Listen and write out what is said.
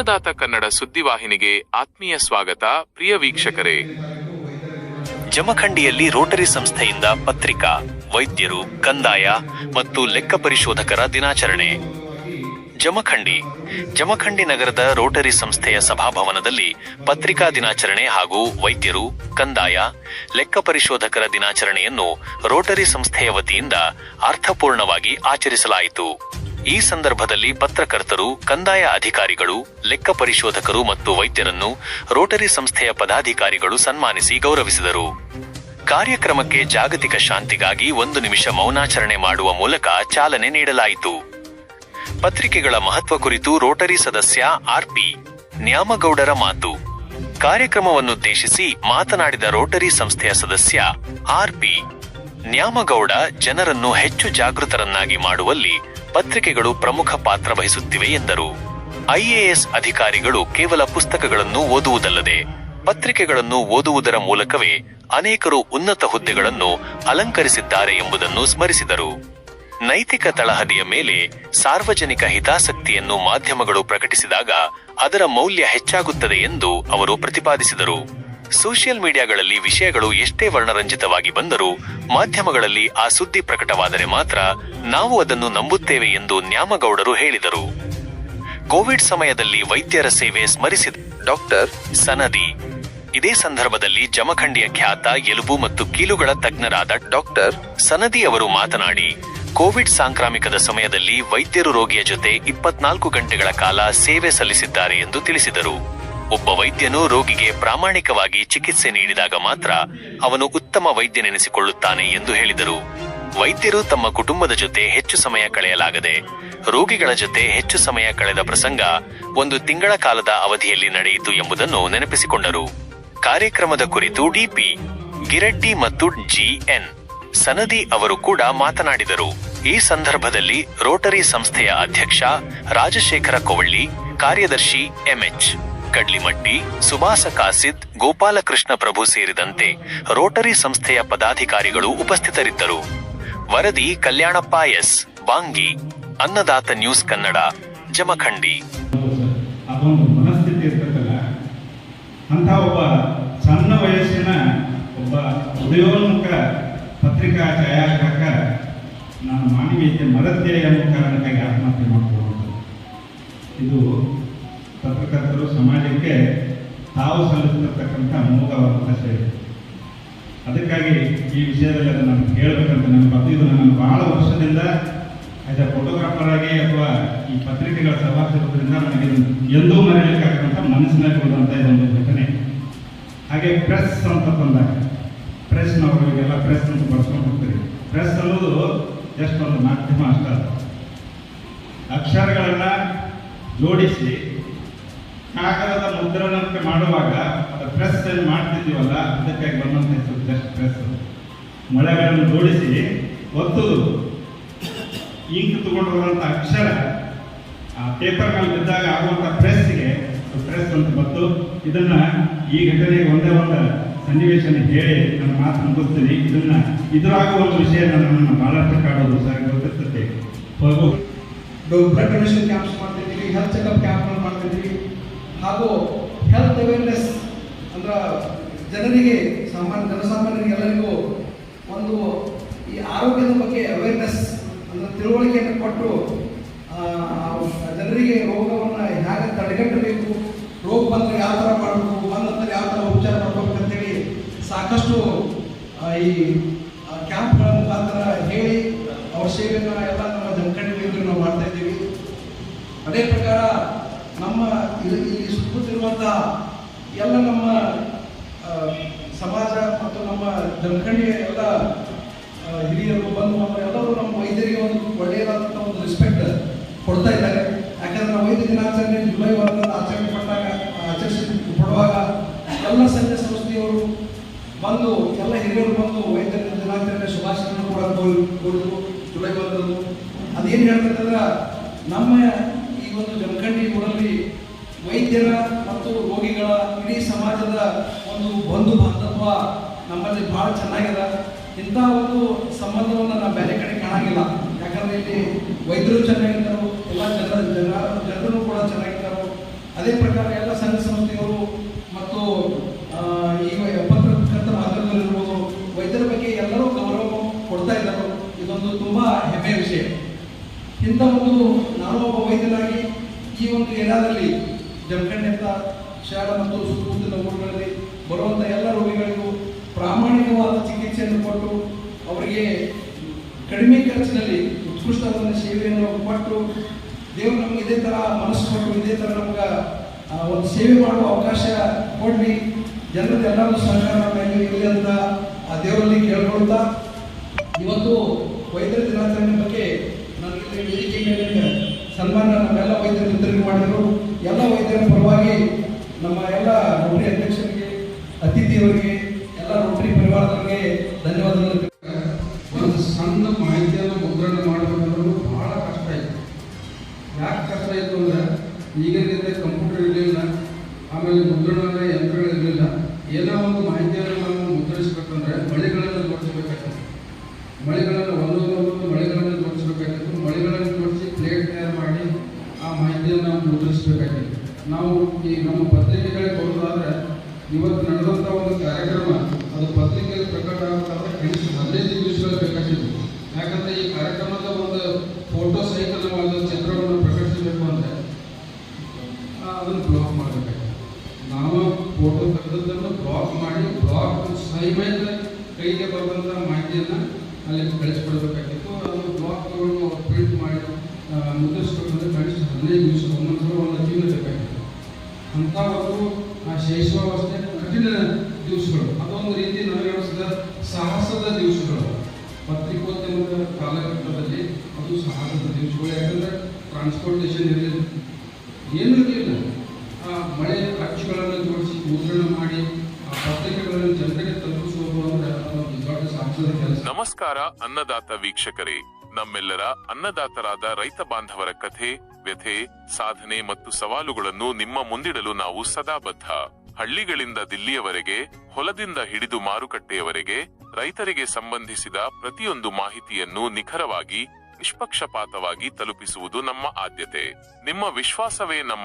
ಅನ್ನದಾತ ಕನ್ನಡ ಸುದ್ದಿವಾಹಿನಿಗೆ ಆತ್ಮೀಯ ಸ್ವಾಗತ. ಪ್ರಿಯ ವೀಕ್ಷಕರೇ, ಜಮಖಂಡಿಯಲ್ಲಿ ರೋಟರಿ ಸಂಸ್ಥೆಯಿಂದ ಪತ್ರಿಕಾ, ವೈದ್ಯರು, ಕಂದಾಯ ಮತ್ತು ಲೆಕ್ಕ ಪರಿಶೋಧಕರ ದಿನಾಚರಣೆ. ಜಮಖಂಡಿ ನಗರದ ರೋಟರಿ ಸಂಸ್ಥೆಯ ಸಭಾಭವನದಲ್ಲಿ ಪತ್ರಿಕಾ ದಿನಾಚರಣೆ ಹಾಗೂ ವೈದ್ಯರು, ಕಂದಾಯ, ಲೆಕ್ಕ ಪರಿಶೋಧಕರ ದಿನಾಚರಣೆಯನ್ನು ರೋಟರಿ ಸಂಸ್ಥೆಯ ವತಿಯಿಂದ ಅರ್ಥಪೂರ್ಣವಾಗಿ ಆಚರಿಸಲಾಯಿತು. ಈ ಸಂದರ್ಭದಲ್ಲಿ ಪತ್ರಕರ್ತರು, ಕಂದಾಯ ಅಧಿಕಾರಿಗಳು, ಲೆಕ್ಕ ಪರಿಶೋಧಕರು ಮತ್ತು ವೈದ್ಯರನ್ನು ರೋಟರಿ ಸಂಸ್ಥೆಯ ಪದಾಧಿಕಾರಿಗಳು ಸನ್ಮಾನಿಸಿ ಗೌರವಿಸಿದರು. ಕಾರ್ಯಕ್ರಮಕ್ಕೆ ಜಾಗತಿಕ ಶಾಂತಿಗಾಗಿ 1 ನಿಮಿಷ ಮೌನಾಚರಣೆ ಮಾಡುವ ಮೂಲಕ ಚಾಲನೆ ನೀಡಲಾಯಿತು. ಪತ್ರಿಕೆಗಳ ಮಹತ್ವ ಕುರಿತು ರೋಟರಿ ಸದಸ್ಯ ಆರ್.ಪಿ. ನ್ಯಾಮಗೌಡರ ಮಾತು. ಕಾರ್ಯಕ್ರಮವನ್ನುದ್ದೇಶಿಸಿ ಮಾತನಾಡಿದ ರೋಟರಿ ಸಂಸ್ಥೆಯ ಸದಸ್ಯ ಆರ್.ಪಿ. ನ್ಯಾಮಗೌಡ, ಜನರನ್ನು ಹೆಚ್ಚು ಜಾಗೃತರನ್ನಾಗಿ ಮಾಡುವಲ್ಲಿ ಪತ್ರಿಕೆಗಳು ಪ್ರಮುಖ ಪಾತ್ರ ವಹಿಸುತ್ತಿವೆ ಎಂದರು. ಐಎಎಸ್ ಅಧಿಕಾರಿಗಳು ಕೇವಲ ಪುಸ್ತಕಗಳನ್ನು ಓದುವುದಲ್ಲದೆ ಪತ್ರಿಕೆಗಳನ್ನು ಓದುವುದರ ಮೂಲಕವೇ ಅನೇಕರು ಉನ್ನತ ಹುದ್ದೆಗಳನ್ನು ಅಲಂಕರಿಸಿದ್ದಾರೆ ಎಂಬುದನ್ನು ಸ್ಮರಿಸಿದರು. ನೈತಿಕ ತಳಹದಿಯ ಮೇಲೆ ಸಾರ್ವಜನಿಕ ಹಿತಾಸಕ್ತಿಯನ್ನು ಮಾಧ್ಯಮಗಳು ಪ್ರಕಟಿಸಿದಾಗ ಅದರ ಮೌಲ್ಯ ಹೆಚ್ಚಾಗುತ್ತದೆ ಎಂದು ಅವರು ಪ್ರತಿಪಾದಿಸಿದರು. ಸೋಷಿಯಲ್ ಮೀಡಿಯಾಗಳಲ್ಲಿ ವಿಷಯಗಳು ಎಷ್ಟೇ ವರ್ಣರಂಜಿತವಾಗಿ ಬಂದರೂ ಮಾಧ್ಯಮಗಳಲ್ಲಿ ಆ ಸುದ್ದಿ ಪ್ರಕಟವಾದರೆ ಮಾತ್ರ ನಾವು ಅದನ್ನು ನಂಬುತ್ತೇವೆ ಎಂದು ನ್ಯಾಮಗೌಡರು ಹೇಳಿದರು. ಕೋವಿಡ್ ಸಮಯದಲ್ಲಿ ವೈದ್ಯರ ಸೇವೆ ಸ್ಮರಿಸಿದ ಡಾಕ್ಟರ್ ಸನದಿ. ಇದೇ ಸಂದರ್ಭದಲ್ಲಿ ಜಮಖಂಡಿಯ ಖ್ಯಾತ ಎಲುಬು ಮತ್ತು ಕೀಲುಗಳ ತಜ್ಞರಾದ ಡಾಕ್ಟರ್ ಸನದಿ ಅವರು ಮಾತನಾಡಿ, ಕೋವಿಡ್ ಸಾಂಕ್ರಾಮಿಕದ ಸಮಯದಲ್ಲಿ ವೈದ್ಯರು ರೋಗಿಯ ಜೊತೆ 24 ಗಂಟೆಗಳ ಕಾಲ ಸೇವೆ ಸಲ್ಲಿಸಿದ್ದಾರೆ ಎಂದು ತಿಳಿಸಿದರು. ಒಬ್ಬ ವೈದ್ಯನು ರೋಗಿಗೆ ಪ್ರಾಮಾಣಿಕವಾಗಿ ಚಿಕಿತ್ಸೆ ನೀಡಿದಾಗ ಮಾತ್ರ ಅವನು ಉತ್ತಮ ವೈದ್ಯನೆನಿಸಿಕೊಳ್ಳುತ್ತಾನೆ ಎಂದು ಹೇಳಿದರು. ವೈದ್ಯರು ತಮ್ಮ ಕುಟುಂಬದ ಜೊತೆ ಹೆಚ್ಚು ಸಮಯ ಕಳೆಯಲಾಗದೆ ರೋಗಿಗಳ ಜೊತೆ ಹೆಚ್ಚು ಸಮಯ ಕಳೆದ ಪ್ರಸಂಗ 1 ತಿಂಗಳ ಕಾಲದ ಅವಧಿಯಲ್ಲಿ ನಡೆಯಿತು ಎಂಬುದನ್ನು ನೆನಪಿಸಿಕೊಂಡರು. ಕಾರ್ಯಕ್ರಮದ ಕುರಿತು ಡಿ.ಪಿ. ಗಿರಡ್ಡಿ ಮತ್ತು ಜಿ.ಎನ್. ಸನದಿ ಅವರು ಕೂಡ ಮಾತನಾಡಿದರು. ಈ ಸಂದರ್ಭದಲ್ಲಿ ರೋಟರಿ ಸಂಸ್ಥೆಯ ಅಧ್ಯಕ್ಷ ರಾಜಶೇಖರ ಕೋವಳ್ಳಿ, ಕಾರ್ಯದರ್ಶಿ ಎಂ.ಎಚ್. ಕಡ್ಲಿಮಟ್ಟಿ, ಸುಭಾಸ ಕಾಸಿದ್, ಗೋಪಾಲಕೃಷ್ಣ ಪ್ರಭು ಸೇರಿದಂತೆ ರೋಟರಿ ಸಂಸ್ಥೆಯ ಪದಾಧಿಕಾರಿಗಳು ಉಪಸ್ಥಿತರಿದ್ದರು. ವರದಿ ಕಲ್ಯಾಣಪ್ಪ ಎಸ್. ಬಾಂಗಿ, ಅನ್ನದಾತ ನ್ಯೂಸ್ ಕನ್ನಡ, ಜಮಖಂಡಿ. ಅಂತ ಒಬ್ಬ ಸಣ್ಣ ವಯಸ್ಸಿನ ಒಬ್ಬ ಉದಯೋನ್ಮುಖ ಪತ್ರಿಕಾ ಛಾಯಾಗ್ರಾಹಕ ನಾನು ಮಾನವೀಯತೆ ಮರತೆ ಎಂಬ ಕಾರಣಕ್ಕಾಗಿ ಆತ್ಮಹತ್ಯೆ ಮಾಡಿಕೊಳ್ಳುವುದು. ಇದು ಪತ್ರಕರ್ತರು ಸಮಾಜಕ್ಕೆ ತಾವು ಸಲ್ಲಿಸತಕ್ಕಂಥ ಅಮೋಘವಾದ ಸೇವೆ. ಅದಕ್ಕಾಗಿ ಈ ವಿಷಯದಲ್ಲಿ ಅದನ್ನು ನಾನು ಹೇಳಬೇಕಂತ ನನಗೆ ಬಂದಿದ್ದು. ನಾನು ಬಹಳ ವರ್ಷದಿಂದ ಆಸ್ ಎ ಫೋಟೋಗ್ರಾಫರ್ ಆಗಿ ಅಥವಾ ಈ ಪತ್ರಿಕೆಗಳ ಸಭಾಸದರಿಂದ ನನಗೆ ಎಂದೂ ಮರೆಯಲಿಕ್ಕಾಗಂಥ ಮನಸ್ಸಿನಲ್ಲಿ ಉಳಿದಂಥ ಇದೊಂದು ಘಟನೆ. ಹಾಗೆ ಪ್ರೆಸ್ ಅಂತ ಬಂದಾಗ ಪ್ರೆಸ್ನವರಿಗೆಲ್ಲ ಪ್ರೆಸ್ ಅಂತ ಬರ್ಸ್ಕೊಂಡು ಹೋಗ್ತೀವಿ. ಪ್ರೆಸ್ ಅನ್ನೋದು ಜಸ್ಟ್ ಒಂದು ಮಾಧ್ಯಮ ಅಷ್ಟೇ. ಅಕ್ಷರಗಳನ್ನು ಜೋಡಿಸಿ ಕಾಗದದ ಮುದ್ರಣಕ್ಕೆ ಮಾಡುವಾಗ ಅದು ಪ್ರೆಸ್ ಏನು ಮಾಡ್ತಿದ್ದೀವಲ್ಲ, ಅದಕ್ಕಾಗಿ ಬಂದಂಥ ಹೆಸರು ಜಸ್ಟ್ ಪ್ರೆಸ್. ಮೊಳೆಗಳನ್ನು ಜೋಡಿಸಿ ಒತ್ತುದು, ಇಂಕ್ ತಗೊಂಡಿರುವಂಥ ಅಕ್ಷರ ಆ ಪೇಪರ್ ಮೇಲೆ ಬಿದ್ದಾಗ ಆಗುವಂಥ ಪ್ರೆಸ್ಗೆ ಪ್ರೆಸ್ ಅಂತ ಬಂತು. ಇದನ್ನ ಈ ಘಟನೆಗೆ ಒಂದೇ ಒಂದು ಸನ್ನಿವೇಶನ ಹೇಳಿ ನನ್ನ ಮಾತು ಮುಗಿಸ್ತೀನಿ. ಇದರಾಗುವ ಒಂದು ವಿಷಯ ನನ್ನನ್ನು ಬಹಳಷ್ಟು ಕಾಡೋದು ಸರ್ ಗೊತ್ತಿರ್ತದೆ. ಬ್ಲಡ್ ಡೊನೇಷನ್ ಕ್ಯಾಂಪ್ಸ್ ಮಾಡ್ತಿದ್ದೀವಿ, ಹೆಲ್ತ್ ಚೆಕಪ್ ಕ್ಯಾಂಪ್ಗಳು ಮಾಡ್ತಿದ್ದೀವಿ, ಹಾಗೂ ಹೆಲ್ತ್ ಅವೇರ್ನೆಸ್ ಅಂದ್ರೆ ಜನರಿಗೆ ಜನಸಾಮಾನ್ಯರಿಗೆ ಎಲ್ಲರಿಗೂ ಒಂದು ಈ ಆರೋಗ್ಯದ ಬಗ್ಗೆ ಅವೇರ್ನೆಸ್ ಅಂದ್ರೆ ತಿಳುವಳಿಕೆಯನ್ನು ಕೊಟ್ಟು ಜನರಿಗೆ ರೋಗವನ್ನು ಹೇಗೆ ತಡೆಗಟ್ಟಬೇಕು, ರೋಗ ಬಂದರೆ ಯಾವ ಥರ ಮಾಡಬೇಕು, ಬಂದಂತರ ಯಾವ ಥರ ಉಪಚಾರ ಮಾಡಬೇಕು ಅಂತೇಳಿ ಸಾಕಷ್ಟು ಈ ಕ್ಯಾಂಪ್ಗಳ ಮುಖಾಂತರ ಹೇಳಿ ಅವ್ರ ಸೇವೆಯನ್ನು ಎಲ್ಲ ನಮ್ಮ ಜಮಖಂಡಿಯಲ್ಲಿ ನಾವು ಮಾಡ್ತಾ ಇದ್ದೀವಿ. ಅದೇ ಪ್ರಕಾರ ನಮ್ಮ ಈ ಸುತ್ತುತ್ತಿರುವಂತಹ ಎಲ್ಲ ನಮ್ಮ ಸಮಾಜ ಮತ್ತು ನಮ್ಮ ಜಮಖಂಡಿಯ ಎಲ್ಲ ಹಿರಿಯರು ಬಂದು ಎಲ್ಲರೂ ನಮ್ಮ ವೈದ್ಯರಿಗೆ ಒಂದು ಒಳ್ಳೆಯದಾದಂಥ ಒಂದು ರೆಸ್ಪೆಕ್ಟ್ ಕೊಡ್ತಾ ಇದ್ದಾರೆ. ಯಾಕಂದ್ರೆ ನಾವು ವೈದ್ಯ ದಿನಾಚರಣೆ ಜುಲೈ 1 ಆಚರಣೆ ಪಡುವಾಗ ಎಲ್ಲ ಸಂಘ ಸಂಸ್ಥೆಯವರು ಬಂದು ಎಲ್ಲ ಹಿರಿಯರು ಬಂದು ವೈದ್ಯರ ದಿನಾಚರಣೆ ಶುಭಾಶಯಗಳನ್ನು ಕೂಡ ಕೊಡಿದ್ರು ಜುಲೈ 1. ಅದೇನು ಹೇಳ್ತಂದ್ರೆ ನಮ್ಮ ಈ ಒಂದು ಜಮಖಂಡಿ ಊರಲ್ಲಿ ವೈದ್ಯರ ಮತ್ತು ರೋಗಿಗಳ ಇಡೀ ಸಮಾಜದ ಒಂದು ಬಂಧು ಬಾಂಧವ್ಯ ನಮ್ಮಲ್ಲಿ ಭಾಳ ಚೆನ್ನಾಗಿದೆ. ಇಂಥ ಒಂದು ಸಂಬಂಧವನ್ನು ನಾವು ಬೇರೆ ಕಡೆ ಕಾಣಾಗಿಲ್ಲ. ಯಾಕಂದರೆ ಇಲ್ಲಿ ವೈದ್ಯರು ಚೆನ್ನಾಗಿದ್ದರು, ಎಲ್ಲ ಜನರು ಕೂಡ ಚೆನ್ನಾಗಿದ್ದರು. ಅದೇ ಪ್ರಕಾರ ಎಲ್ಲ ಸಂಘ ಸಂಸ್ಥೆಗಳು ಮತ್ತು ಈಗ ಪತ್ರಕರ್ತ ಮಾಧ್ಯಮದಲ್ಲಿರ್ಬೋದು ವೈದ್ಯರ ಬಗ್ಗೆ ಎಲ್ಲರೂ ಗೌರವ ಕೊಡ್ತಾ ಇದ್ದಾರೆ. ಇದೊಂದು ತುಂಬಾ ಹೆಮ್ಮೆಯ ವಿಷಯ. ಇಂಥ ಒಂದು ನಾನು ಒಬ್ಬ ವೈದ್ಯನಾಗಿ ಈ ಒಂದು ಏರಿಯಾದಲ್ಲಿ ಜಮಖಂಡಿ ಅಂತ ಶಾಲಾ ಮತ್ತು ಸುತ್ತಮುತ್ತಲಿನ ಊರುಗಳಲ್ಲಿ ಬರುವಂಥ ಎಲ್ಲ ರೋಗಿಗಳಿಗೂ ಪ್ರಾಮಾಣಿಕವಾದ ಚಿಕಿತ್ಸೆಯನ್ನು ಕೊಟ್ಟು ಅವರಿಗೆ ಕಡಿಮೆ ಖರ್ಚಿನಲ್ಲಿ ಉತ್ಕೃಷ್ಟವಾದ ಸೇವೆಯನ್ನು ಕೊಟ್ಟು ದೇವರು ನಮ್ಗೆ ಇದೇ ಥರ ಮನಸ್ಸು ಕೊಟ್ಟು ಇದೇ ಥರ ನಮ್ಗೆ ಒಂದು ಸೇವೆ ಮಾಡುವ ಅವಕಾಶ ಕೊಡಲಿ. ಜನರದ್ದು ಎಲ್ಲರೂ ಸಹಕಾರ ಮೇಲೆ ಇರಲಿ ಅಂತ ಆ ದೇವರಲ್ಲಿ ಕೇಳ್ಕೊಳ್ತಾ, ಇವತ್ತು ವೈದ್ಯರ ದಿನಾಚರಣೆ ಬಗ್ಗೆ ನಾನು ಇಲ್ಲಿ ವೇದಿಕೆ ಮೇಲೆ ಸನ್ಮಾನ ನಮ್ಮೆಲ್ಲ ವೈದ್ಯರ ವಿತರಣೆ ಮಾಡಿದರು. ಎಲ್ಲ ವೈದ್ಯರ ಪರವಾಗಿ ನಮ್ಮ ಎಲ್ಲ ರೋಟರಿ ಅಧ್ಯಕ್ಷರಿಗೆ, ಅತಿಥಿಯವರಿಗೆ, ಎಲ್ಲ ರೋಟರಿ ಪರಿವಾರದವರಿಗೆ ಧನ್ಯವಾದಗಳು. ಒಂದು ಸಣ್ಣ ಮಾಹಿತಿಯನ್ನು ಮುದ್ರಣ ಮಾಡಬೇಕಂದ್ರೂ ಬಹಳ ಕಷ್ಟ ಇತ್ತು. ಯಾಕೆ ಕಷ್ಟ ಇತ್ತು ಅಂದರೆ ಈಗಿನ ಕಂಪ್ಯೂಟರ್ ಇರಲಿಲ್ಲ, ಆಮೇಲೆ ಮುದ್ರಣ ಯಂತ್ರಗಳು ಇರಲಿಲ್ಲ. ಏನೋ ಒಂದು ಮಾಹಿತಿಯನ್ನು ನಾವು ಮುದ್ರಿಸಬೇಕಂದ್ರೆ ಮಳೆಗಳನ್ನು ಜೋಡಿಸಬೇಕಾಗಿತ್ತು. ಮಳೆಗಳನ್ನು ಒಂದೊಂದು ಮಳೆಗಳನ್ನು ಜೋಡಿಸಬೇಕಾಗಿತ್ತು. ಮಳೆಗಳನ್ನು ಜೋಡಿಸಿ ಪ್ಲೇಟ್ ತಯಾರು ಮಾಡಿ ಆ ಮಾಹಿತಿಯನ್ನು ನಾವು ಮುದ್ರಿಸಬೇಕಾಗಿತ್ತು. ನಾವು ಈ ನಮ್ಮ ಪತ್ರಿಕೆಗಳಿಗೆ ಕೊಡೋದಾದರೆ ಇವತ್ತು ನಡೆದಂಥ ಒಂದು ಕಾರ್ಯಕ್ರಮ ಅದು ಪತ್ರಿಕೆಯಲ್ಲಿ ಪ್ರಕಟ ಆಗಬೇಕಾದ್ರೆ ಕನಿಷ್ಠ 15 ದಿವಸಗಳು ಬೇಕಾಗಿತ್ತು. ಯಾಕಂದರೆ ಈ ಕಾರ್ಯಕ್ರಮದ ಒಂದು ಫೋಟೋ ಸಹಿತ ನಾವು ಅದನ್ನು ಚಿತ್ರವನ್ನು ಪ್ರಕಟಿಸಬೇಕು ಅಂದರೆ ಅದನ್ನು ಬ್ಲಾಕ್ ಮಾಡಬೇಕಾಗಿತ್ತು. ನಾವು ಫೋಟೋ ತೆಗೆದದ್ದನ್ನು ಬ್ಲಾಕ್ ಮಾಡಿ ಬ್ಲಾಕ್ ಸಹಿತ ಕೈಗೆ ಬರುವಂಥ ಮಾಹಿತಿಯನ್ನು ಅಲ್ಲಿ ಕಳಿಸ್ಕೊಡ್ಬೇಕಾಗಿತ್ತು. ಅದು ಬ್ಲಾಕ್ಗಳನ್ನು ಪ್ರಿಂಟ್ ಮಾಡಿ ಮುದ್ರಿಸ್ಬೇಕಂದ್ರೆ ಕನಿಷ್ಠ 15 ದಿವಸ ಒಂದೊಂದು ಒಂದು ಜೀವನ ಬೇಕಾಗಿತ್ತು. ಅಂಥ ಒಂದು ಆ ಶೈಶವಾವಸ್ಥೆ ಕಠಿಣ ದಿವಸಗಳು, ಅದೊಂದು ರೀತಿ ನನಗನ್ನಿಸಿದ ಸಾಹಸದ ದಿವಸಗಳು. ಪತ್ರಿಕೋದ್ಯಮದ ಕಾಲಘಟ್ಟದಲ್ಲಿ ಅದು ಸಾಹಸದ ದಿವಸಗಳು. ಯಾಕಂದರೆ ಟ್ರಾನ್ಸ್ಪೋರ್ಟೇಷನ್ ಇರಲಿಲ್ಲ, ಏನೂ ಇರಲಿಲ್ಲ. ಆ ಮಳೆ ಅಚ್ಚುಗಳನ್ನು ಜೋಡಿಸಿ ಮುದ್ರಣ ಮಾಡಿ ಆ ಪತ್ರಿಕೆಗಳನ್ನು ಜನರಿಗೆ ತಲುಪಿಸುವುದು ಅಂದರೆ ಅದೊಂದು ದೊಡ್ಡ ಸಾಹಸದ ಕೆಲಸ. ನಮಸ್ಕಾರ ಅನ್ನದಾತ ವೀಕ್ಷಕರೇ, ನಮ್ಮೆಲ್ಲರ ಅನ್ನದಾತರಾದ ರೈತ ಬಾಂಧವರ ಕಥೆ, ವ್ಯಥೆ, ಸಾಧನೆ ಮತ್ತು ಸವಾಲುಗಳನ್ನು ನಿಮ್ಮ ಮುಂದಿಡಲು ನಾವು ಸದಾ ಬದ್ಧ. ಹಳ್ಳಿಗಳಿಂದ ದಿಲ್ಲಿಯವರೆಗೆ, ಹೊಲದಿಂದ ಹಿಡಿದು ಮಾರುಕಟ್ಟೆಯವರೆಗೆ ರೈತರಿಗೆ ಸಂಬಂಧಿಸಿದ ಪ್ರತಿಯೊಂದು ಮಾಹಿತಿಯನ್ನು ನಿಖರವಾಗಿ, ನಿಷ್ಪಕ್ಷಪಾತವಾಗಿ ತಲುಪಿಸುವುದು ನಮ್ಮ ಆದ್ಯತೆ. ನಿಮ್ಮ ವಿಶ್ವಾಸವೇ ನಮ್ಮ